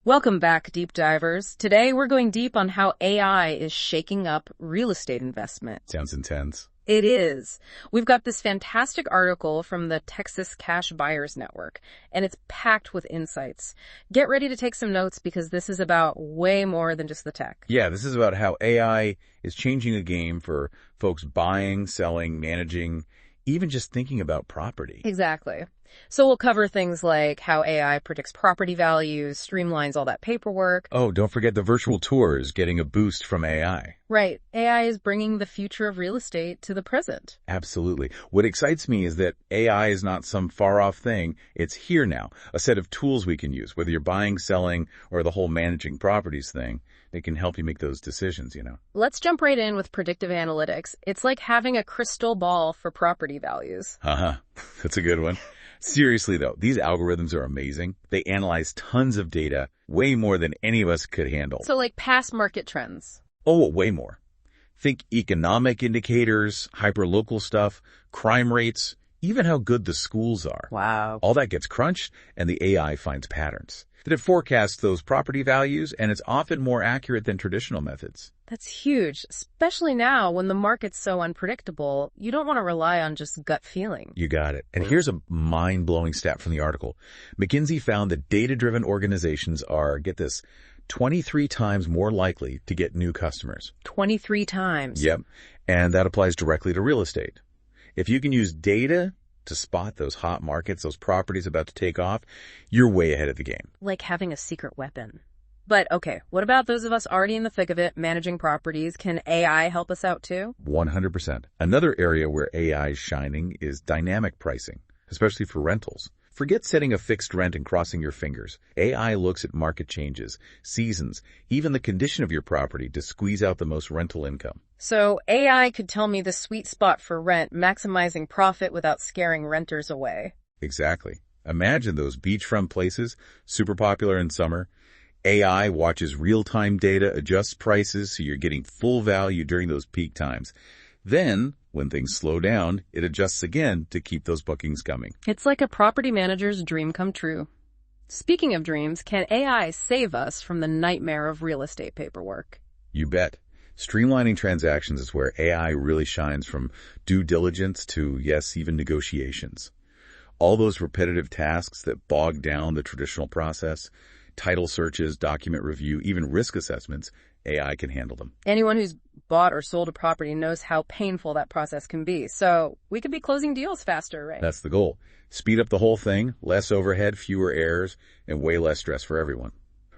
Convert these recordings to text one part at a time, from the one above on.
Welcome back, deep divers. Today we're going deep on how AI is shaking up real estate investment. Sounds intense. It is. We've got this fantastic article from the Texas Cash Buyers Network, and it's packed with insights. Get ready to take some notes because this is about way more than just the tech. Yeah, this is about how AI is changing the game for folks buying, selling, managing, even just thinking about property. Exactly. So we'll cover things like how AI predicts property values, streamlines all that paperwork. Oh, don't forget the virtual tours getting a boost from AI. Right. AI is bringing the future of real estate to the present. Absolutely. What excites me is that AI is not some far-off thing. It's here now, a set of tools we can use, whether you're buying, selling, or the whole managing properties thing. They can help you make those decisions. Let's jump right in with predictive analytics. It's like having a crystal ball for property values. That's a good one. Seriously, though, these algorithms are amazing. They analyze tons of data, way more than any of us could handle. So like past market trends. Oh, way more. Think economic indicators, hyperlocal stuff, crime rates, even how good the schools are. Wow. All that gets crunched, and the AI finds patterns. Then it forecasts those property values, and it's often more accurate than traditional methods. That's huge, especially now when the market's so unpredictable. You don't want to rely on just gut feeling. You got it. And here's a mind-blowing stat from the article. McKinsey found that data-driven organizations are, get this, 23 times more likely to get new customers. 23 times. Yep. And that applies directly to real estate. If you can use data to spot those hot markets, those properties about to take off, you're way ahead of the game. Like having a secret weapon. But okay, what about those of us already in the thick of it, managing properties? Can AI help us out too? 100%. Another area where AI is shining is dynamic pricing, especially for rentals. Forget setting a fixed rent and crossing your fingers. AI looks at market changes, seasons, even the condition of your property to squeeze out the most rental income. So AI could tell me the sweet spot for rent, maximizing profit without scaring renters away. Exactly. Imagine those beachfront places, super popular in summer. AI watches real-time data, adjusts prices so you're getting full value during those peak times. Then, when things slow down, it adjusts again to keep those bookings coming. It's like a property manager's dream come true. Speaking of dreams, can AI save us from the nightmare of real estate paperwork? You bet. Streamlining transactions is where AI really shines, from due diligence to, yes, even negotiations. All those repetitive tasks that bog down the traditional process, title searches, document review, even risk assessments, AI can handle them. Anyone who's bought or sold a property knows how painful that process can be. So we could be closing deals faster, right? That's the goal. Speed up the whole thing, less overhead, fewer errors, and way less stress for everyone.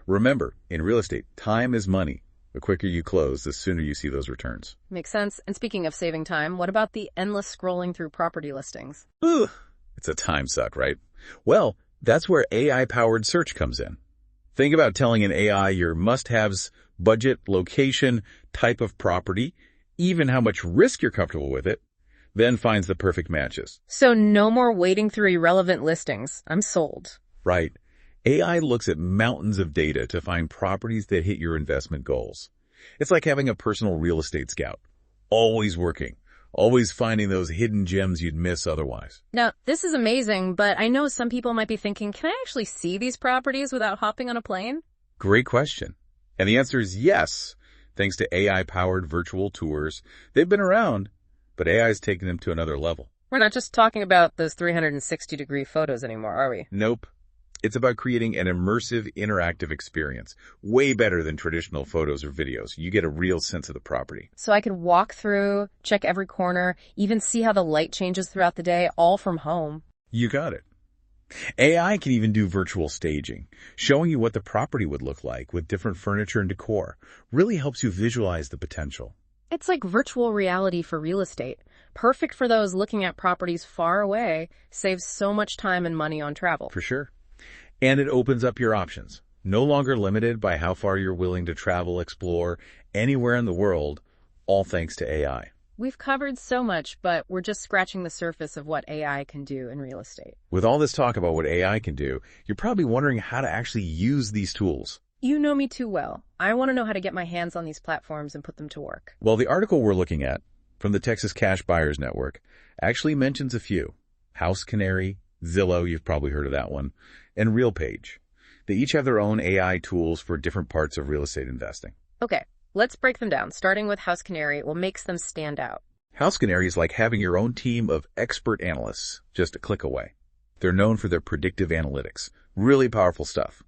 Remember, in real estate, time is money. The quicker you close, the sooner you see those returns. Makes sense. And speaking of saving time, what about the endless scrolling through property listings? Ugh, it's a time suck, right? Well, that's where AI-powered search comes in. Think about telling an AI your must-haves, budget, location, type of property, even how much risk you're comfortable with it, then finds the perfect matches. So no more wading through irrelevant listings. I'm sold. Right. AI looks at mountains of data to find properties that hit your investment goals. It's like having a personal real estate scout. Always working. Always finding those hidden gems you'd miss otherwise. Now, this is amazing, but I know some people might be thinking, can I actually see these properties without hopping on a plane? Great question. And the answer is yes, thanks to AI-powered virtual tours. They've been around, but AI's taken them to another level. We're not just talking about those 360-degree photos anymore, are we? Nope. It's about creating an immersive, interactive experience. Way better than traditional photos or videos. You get a real sense of the property. So I could walk through, check every corner, even see how the light changes throughout the day, all from home. You got it. AI can even do virtual staging, showing you what the property would look like with different furniture and decor. Really helps you visualize the potential. It's like virtual reality for real estate. Perfect for those looking at properties far away, saves so much time and money on travel. For sure. And it opens up your options. No longer limited by how far you're willing to travel, explore, anywhere in the world, all thanks to AI. We've covered so much, but we're just scratching the surface of what AI can do in real estate. With all this talk about what AI can do, you're probably wondering how to actually use these tools. You know me too well. I want to know how to get my hands on these platforms and put them to work. Well, the article we're looking at, from the Texas Cash Buyers Network, actually mentions a few. House Canary, Zillow, you've probably heard of that one, and RealPage. They each have their own AI tools for different parts of real estate investing. Okay, let's break them down, starting with House Canary. What makes them stand out? House Canary is like having your own team of expert analysts just a click away. They're known for their predictive analytics. Really powerful stuff.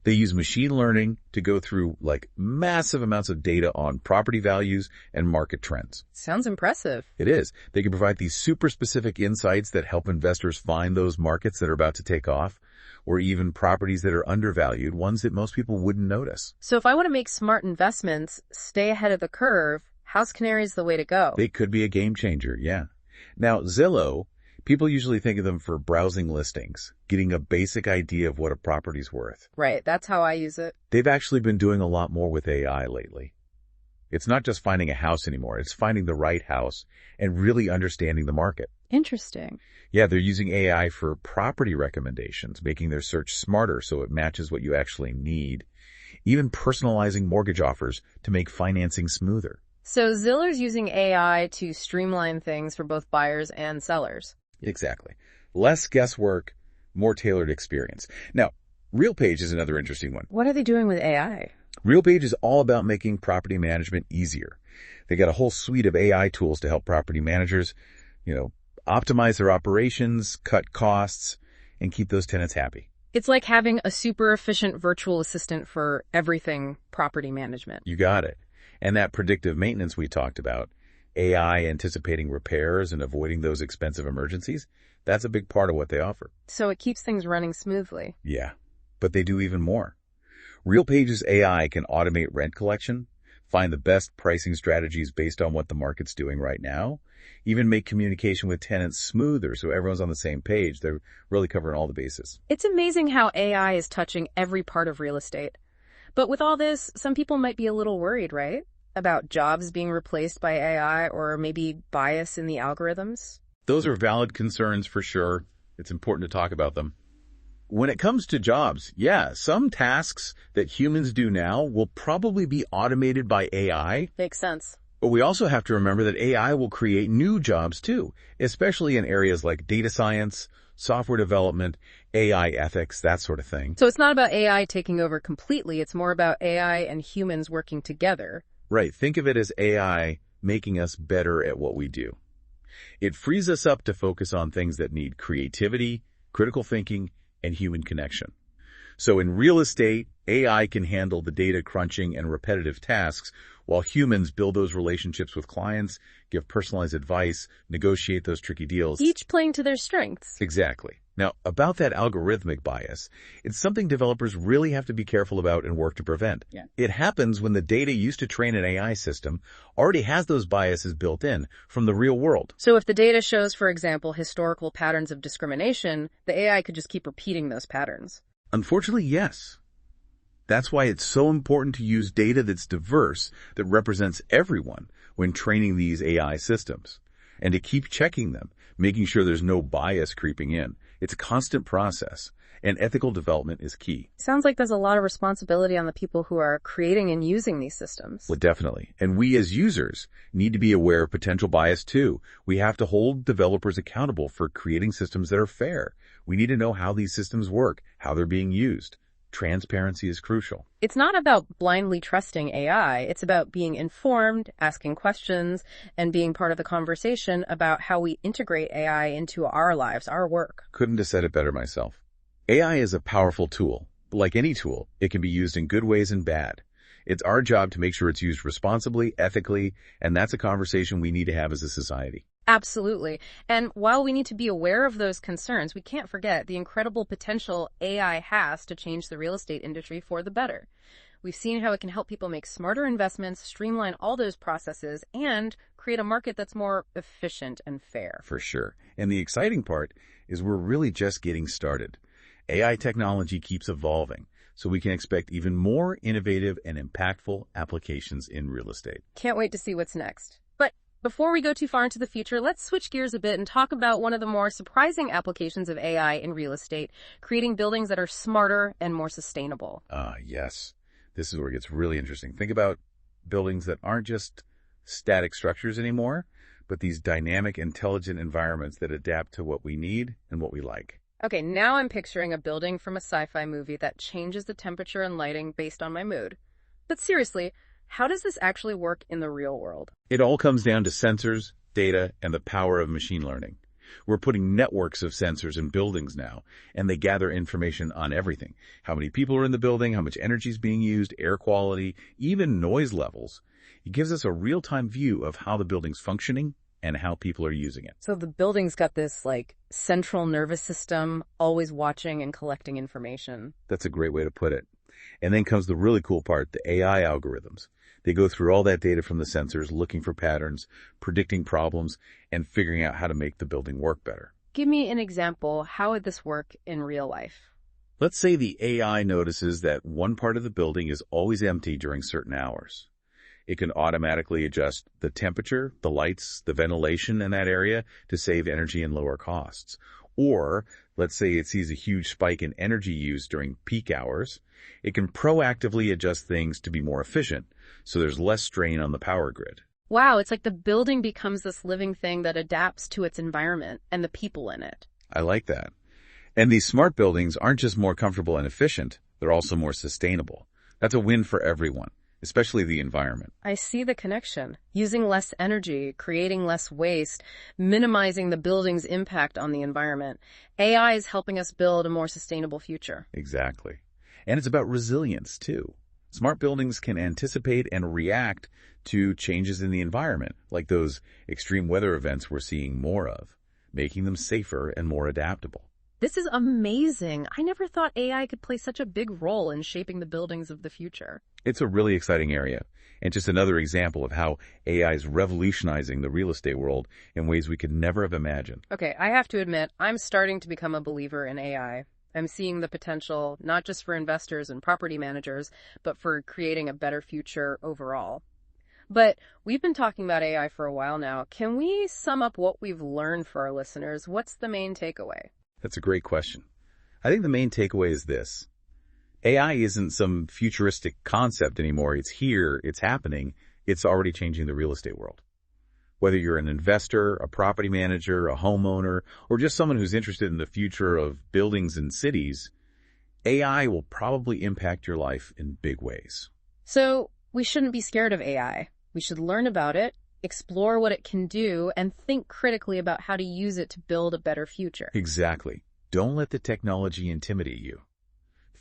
They use machine learning to go through massive amounts of data on property values and market trends. Sounds impressive. It is. They can provide these super specific insights that help investors find those markets that are about to take off, or even properties that are undervalued, ones that most people wouldn't notice. So if I want to make smart investments, stay ahead of the curve, House Canary is the way to go. They could be a game changer, yeah. Now, Zillow, people usually think of them for browsing listings, getting a basic idea of what a property's worth. Right, that's how I use it. They've actually been doing a lot more with AI lately. It's not just finding a house anymore, it's finding the right house and really understanding the market. Interesting. Yeah, they're using AI for property recommendations, making their search smarter so it matches what you actually need, even personalizing mortgage offers to make financing smoother. So Zillow's using AI to streamline things for both buyers and sellers. Exactly. Less guesswork, more tailored experience. Now, RealPage is another interesting one. What are they doing with AI? RealPage is all about making property management easier. They got a whole suite of AI tools to help property managers, optimize their operations, cut costs, and keep those tenants happy. It's like having a super efficient virtual assistant for everything property management. You got it. And that predictive maintenance we talked about, AI anticipating repairs and avoiding those expensive emergencies, that's a big part of what they offer. So it keeps things running smoothly. Yeah, but they do even more. RealPage's AI can automate rent collection, find the best pricing strategies based on what the market's doing right now, even make communication with tenants smoother so everyone's on the same page. They're really covering all the bases. It's amazing how AI is touching every part of real estate. But with all this, some people might be a little worried, right? About jobs being replaced by AI or maybe bias in the algorithms. Those are valid concerns for sure. It's important to talk about them. When it comes to jobs, yeah, some tasks that humans do now will probably be automated by AI. Makes sense. But we also have to remember that AI will create new jobs too, especially in areas like data science, software development, AI ethics, that sort of thing. So it's not about AI taking over completely. It's more about AI and humans working together. Right. Think of it as AI making us better at what we do. It frees us up to focus on things that need creativity, critical thinking, and human connection. So in real estate, AI can handle the data crunching and repetitive tasks, while humans build those relationships with clients, give personalized advice, negotiate those tricky deals. Each playing to their strengths. Exactly. Now, about that algorithmic bias, it's something developers really have to be careful about and work to prevent. Yeah. It happens when the data used to train an AI system already has those biases built in from the real world. So if the data shows, for example, historical patterns of discrimination, the AI could just keep repeating those patterns. Unfortunately, yes. That's why it's so important to use data that's diverse, that represents everyone when training these AI systems, and to keep checking them, making sure there's no bias creeping in. It's a constant process, and ethical development is key. Sounds like there's a lot of responsibility on the people who are creating and using these systems. Well, definitely. And we as users need to be aware of potential bias too. We have to hold developers accountable for creating systems that are fair. We need to know how these systems work, how they're being used. Transparency is crucial. It's not about blindly trusting AI. It's about being informed, asking questions, and being part of the conversation about how we integrate AI into our lives, our work. Couldn't have said it better myself. AI is a powerful tool. But like any tool, it can be used in good ways and bad. It's our job to make sure it's used responsibly, ethically, and that's a conversation we need to have as a society. Absolutely. And while we need to be aware of those concerns, we can't forget the incredible potential AI has to change the real estate industry for the better. We've seen how it can help people make smarter investments, streamline all those processes, and create a market that's more efficient and fair. For sure. And the exciting part is we're really just getting started. AI technology keeps evolving, so we can expect even more innovative and impactful applications in real estate. Can't wait to see what's next. But before we go too far into the future, let's switch gears a bit and talk about one of the more surprising applications of AI in real estate, creating buildings that are smarter and more sustainable. Yes. This is where it gets really interesting. Think about buildings that aren't just static structures anymore, but these dynamic, intelligent environments that adapt to what we need and what we like. Okay, now I'm picturing a building from a sci-fi movie that changes the temperature and lighting based on my mood. But seriously, how does this actually work in the real world? It all comes down to sensors, data, and the power of machine learning. We're putting networks of sensors in buildings now, and they gather information on everything. How many people are in the building, how much energy is being used, air quality, even noise levels. It gives us a real-time view of how the building's functioning and how people are using it. So the building's got this, central nervous system always watching and collecting information. That's a great way to put it. And then comes the really cool part, the AI algorithms. They go through all that data from the sensors, looking for patterns, predicting problems, and figuring out how to make the building work better. Give me an example. How would this work in real life? Let's say the AI notices that one part of the building is always empty during certain hours. It can automatically adjust the temperature, the lights, the ventilation in that area to save energy and lower costs. Or, let's say it sees a huge spike in energy use during peak hours. It can proactively adjust things to be more efficient, so there's less strain on the power grid. Wow, it's like the building becomes this living thing that adapts to its environment and the people in it. I like that. And these smart buildings aren't just more comfortable and efficient, they're also more sustainable. That's a win for everyone, especially the environment. I see the connection. Using less energy, creating less waste, minimizing the building's impact on the environment. AI is helping us build a more sustainable future. Exactly. And it's about resilience, too. Smart buildings can anticipate and react to changes in the environment, like those extreme weather events we're seeing more of, making them safer and more adaptable. This is amazing. I never thought AI could play such a big role in shaping the buildings of the future. It's a really exciting area, and just another example of how AI is revolutionizing the real estate world in ways we could never have imagined. Okay, I have to admit, I'm starting to become a believer in AI. I'm seeing the potential not just for investors and property managers, but for creating a better future overall. But we've been talking about AI for a while now. Can we sum up what we've learned for our listeners? What's the main takeaway? That's a great question. I think the main takeaway is this. AI isn't some futuristic concept anymore. It's here, it's happening, it's already changing the real estate world. Whether you're an investor, a property manager, a homeowner, or just someone who's interested in the future of buildings and cities, AI will probably impact your life in big ways. So we shouldn't be scared of AI. We should learn about it, explore what it can do, and think critically about how to use it to build a better future. Exactly. Don't let the technology intimidate you.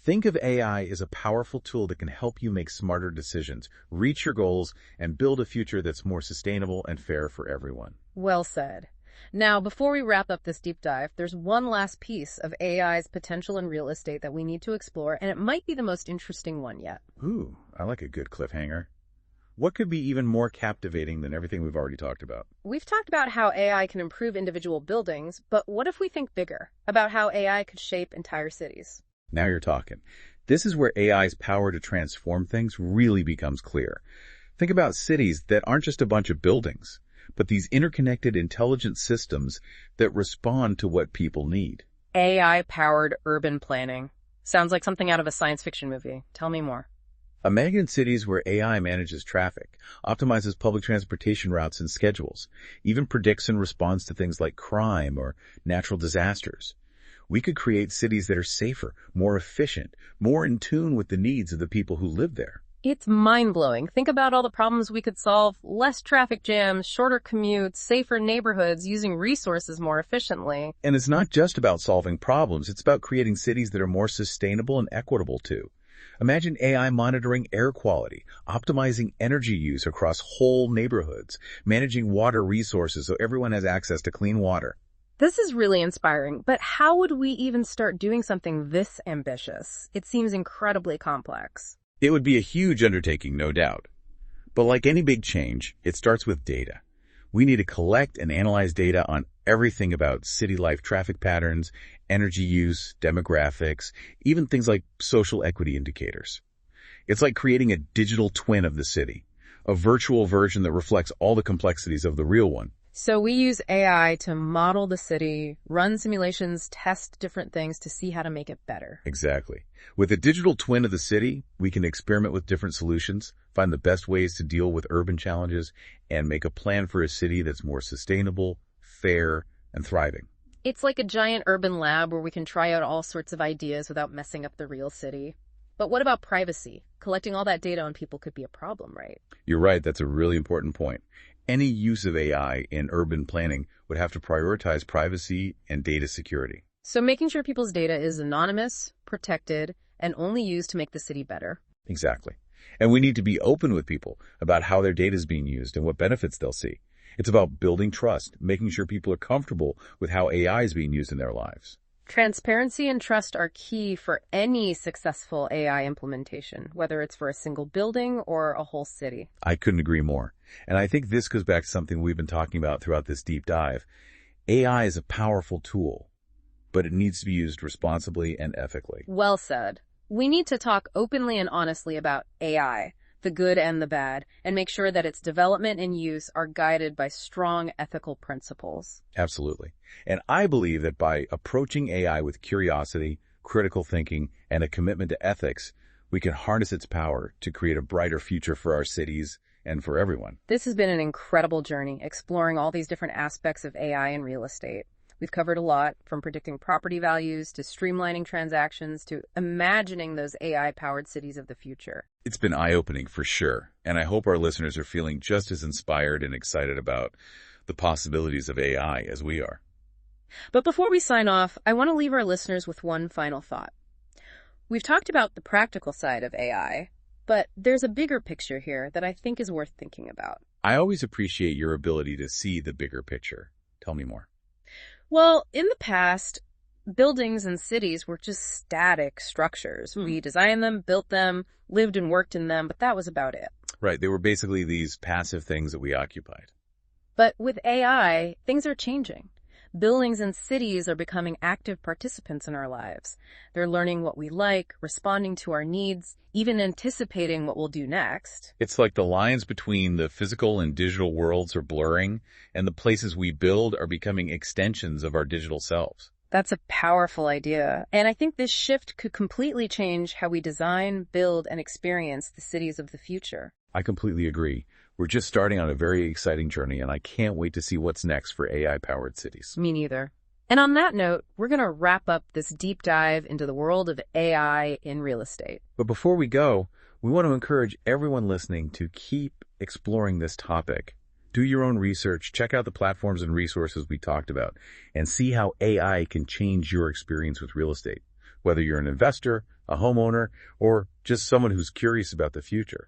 Think of AI as a powerful tool that can help you make smarter decisions, reach your goals, and build a future that's more sustainable and fair for everyone. Well said. Now, before we wrap up this deep dive, there's one last piece of AI's potential in real estate that we need to explore, and it might be the most interesting one yet. Ooh, I like a good cliffhanger. What could be even more captivating than everything we've already talked about? We've talked about how AI can improve individual buildings, but what if we think bigger, about how AI could shape entire cities? Now you're talking. This is where AI's power to transform things really becomes clear. Think about cities that aren't just a bunch of buildings, but these interconnected intelligent systems that respond to what people need. AI-powered urban planning. Sounds like something out of a science fiction movie. Tell me more. Imagine cities where AI manages traffic, optimizes public transportation routes and schedules, even predicts and responds to things like crime or natural disasters. We could create cities that are safer, more efficient, more in tune with the needs of the people who live there. It's mind-blowing. Think about all the problems we could solve. Less traffic jams, shorter commutes, safer neighborhoods, using resources more efficiently. And it's not just about solving problems. It's about creating cities that are more sustainable and equitable too. Imagine AI monitoring air quality, optimizing energy use across whole neighborhoods, managing water resources so everyone has access to clean water. This is really inspiring, but how would we even start doing something this ambitious? It seems incredibly complex. It would be a huge undertaking, no doubt. But like any big change, it starts with data. We need to collect and analyze data on everything about city life traffic patterns, energy use, demographics, even things like social equity indicators. It's like creating a digital twin of the city, a virtual version that reflects all the complexities of the real one. So we use AI to model the city, run simulations, test different things to see how to make it better. Exactly. With a digital twin of the city, we can experiment with different solutions, find the best ways to deal with urban challenges, and make a plan for a city that's more sustainable, fair, and thriving. It's like a giant urban lab where we can try out all sorts of ideas without messing up the real city. But what about privacy? Collecting all that data on people could be a problem, right? You're right, that's a really important point. Any use of AI in urban planning would have to prioritize privacy and data security. So making sure people's data is anonymous, protected, and only used to make the city better. Exactly. And we need to be open with people about how their data is being used and what benefits they'll see. It's about building trust, making sure people are comfortable with how AI is being used in their lives. Transparency and trust are key for any successful AI implementation, whether it's for a single building or a whole city. I couldn't agree more. And I think this goes back to something we've been talking about throughout this deep dive. AI is a powerful tool, but it needs to be used responsibly and ethically. Well said. We need to talk openly and honestly about AI, the good and the bad, and make sure that its development and use are guided by strong ethical principles. Absolutely. And I believe that by approaching AI with curiosity, critical thinking, and a commitment to ethics, we can harness its power to create a brighter future for our cities and for everyone. This has been an incredible journey, exploring all these different aspects of AI in real estate. We've covered a lot, from predicting property values to streamlining transactions to imagining those AI-powered cities of the future. It's been eye-opening for sure, and I hope our listeners are feeling just as inspired and excited about the possibilities of AI as we are. But before we sign off, I want to leave our listeners with one final thought. We've talked about the practical side of AI, but there's a bigger picture here that I think is worth thinking about. I always appreciate your ability to see the bigger picture. Tell me more. Well, in the past, buildings and cities were just static structures. We designed them, built them, lived and worked in them, but that was about it. Right, they were basically these passive things that we occupied. But with AI, things are changing. Buildings and cities are becoming active participants in our lives. They're learning what we like, responding to our needs, even anticipating what we'll do next. It's like the lines between the physical and digital worlds are blurring, and the places we build are becoming extensions of our digital selves. That's a powerful idea. And I think this shift could completely change how we design, build, and experience the cities of the future. I completely agree. We're just starting on a very exciting journey, and I can't wait to see what's next for AI-powered cities. Me neither. And on that note, we're going to wrap up this deep dive into the world of AI in real estate. But before we go, we want to encourage everyone listening to keep exploring this topic. Do your own research, check out the platforms and resources we talked about, and see how AI can change your experience with real estate, whether you're an investor, a homeowner, or just someone who's curious about the future.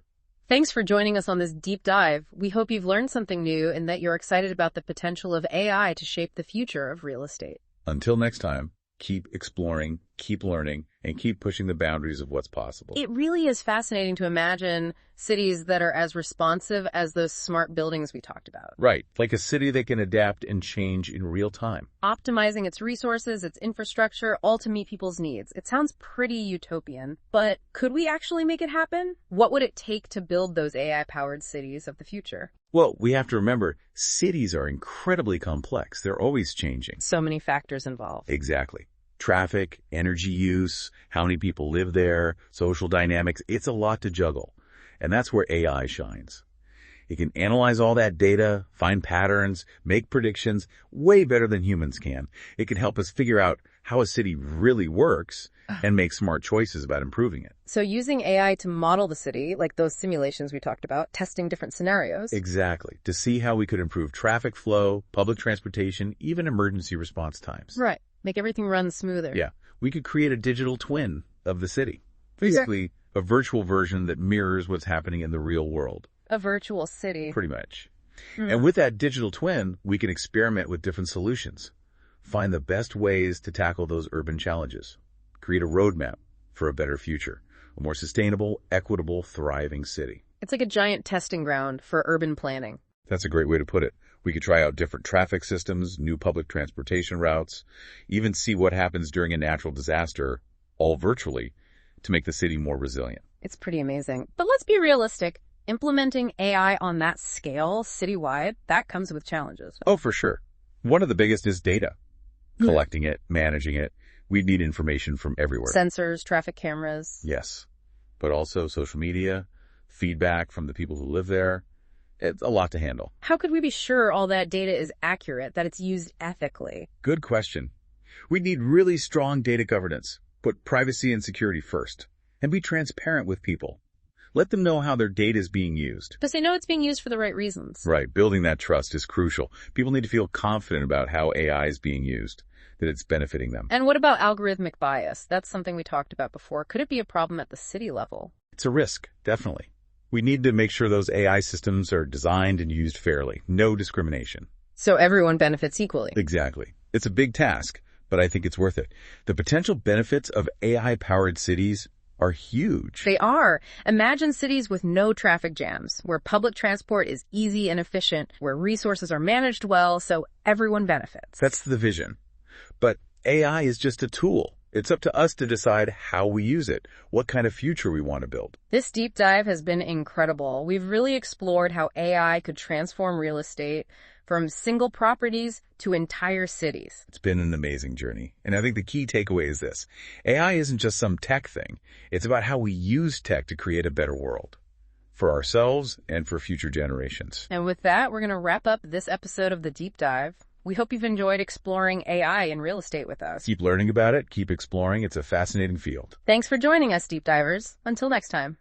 Thanks for joining us on this deep dive. We hope you've learned something new and that you're excited about the potential of AI to shape the future of real estate. Until next time, keep exploring, keep learning, and keep pushing the boundaries of what's possible. It really is fascinating to imagine cities that are as responsive as those smart buildings we talked about. Right, like a city that can adapt and change in real time. Optimizing its resources, its infrastructure, all to meet people's needs. It sounds pretty utopian, but could we actually make it happen? What would it take to build those AI-powered cities of the future? Well, we have to remember, cities are incredibly complex. They're always changing. So many factors involved. Exactly. Traffic, energy use, how many people live there, social dynamics. It's a lot to juggle. And that's where AI shines. It can analyze all that data, find patterns, make predictions way better than humans can. It can help us figure out how a city really works and make smart choices about improving it. So using AI to model the city, like those simulations we talked about, testing different scenarios. Exactly. To see how we could improve traffic flow, public transportation, even emergency response times. Right. Make everything run smoother. Yeah. We could create a digital twin of the city. Basically, a virtual version that mirrors what's happening in the real world. A virtual city. Pretty much. And with that digital twin, we can experiment with different solutions. Find the best ways to tackle those urban challenges. Create a roadmap for a better future. A more sustainable, equitable, thriving city. It's like a giant testing ground for urban planning. That's a great way to put it. We could try out different traffic systems, new public transportation routes, even see what happens during a natural disaster, all virtually, to make the city more resilient. It's pretty amazing. But let's be realistic. Implementing AI on that scale, citywide, that comes with challenges. Oh, for sure. One of the biggest is data. Collecting it, managing it. We need information from everywhere. Sensors, traffic cameras. Yes. But also social media, feedback from the people who live there, It's a lot to handle. How could we be sure all that data is accurate, that it's used ethically? Good question. We need really strong data governance. Put privacy and security first. And be transparent with people. Let them know how their data is being used. Because they know it's being used for the right reasons. Right. Building that trust is crucial. People need to feel confident about how AI is being used, that it's benefiting them. And what about algorithmic bias? That's something we talked about before. Could it be a problem at the city level? It's a risk, definitely. We need to make sure those AI systems are designed and used fairly. No discrimination. So everyone benefits equally. Exactly. It's a big task, but I think it's worth it. The potential benefits of AI-powered cities are huge. They are. Imagine cities with no traffic jams, where public transport is easy and efficient, where resources are managed well, so everyone benefits. That's the vision. But AI is just a tool. It's up to us to decide how we use it, what kind of future we want to build. This deep dive has been incredible. We've really explored how AI could transform real estate from single properties to entire cities. It's been an amazing journey. And I think the key takeaway is this. AI isn't just some tech thing. It's about how we use tech to create a better world for ourselves and for future generations. And with that, we're going to wrap up this episode of The Deep Dive. We hope you've enjoyed exploring AI in real estate with us. Keep learning about it. Keep exploring. It's a fascinating field. Thanks for joining us, Deep Divers. Until next time.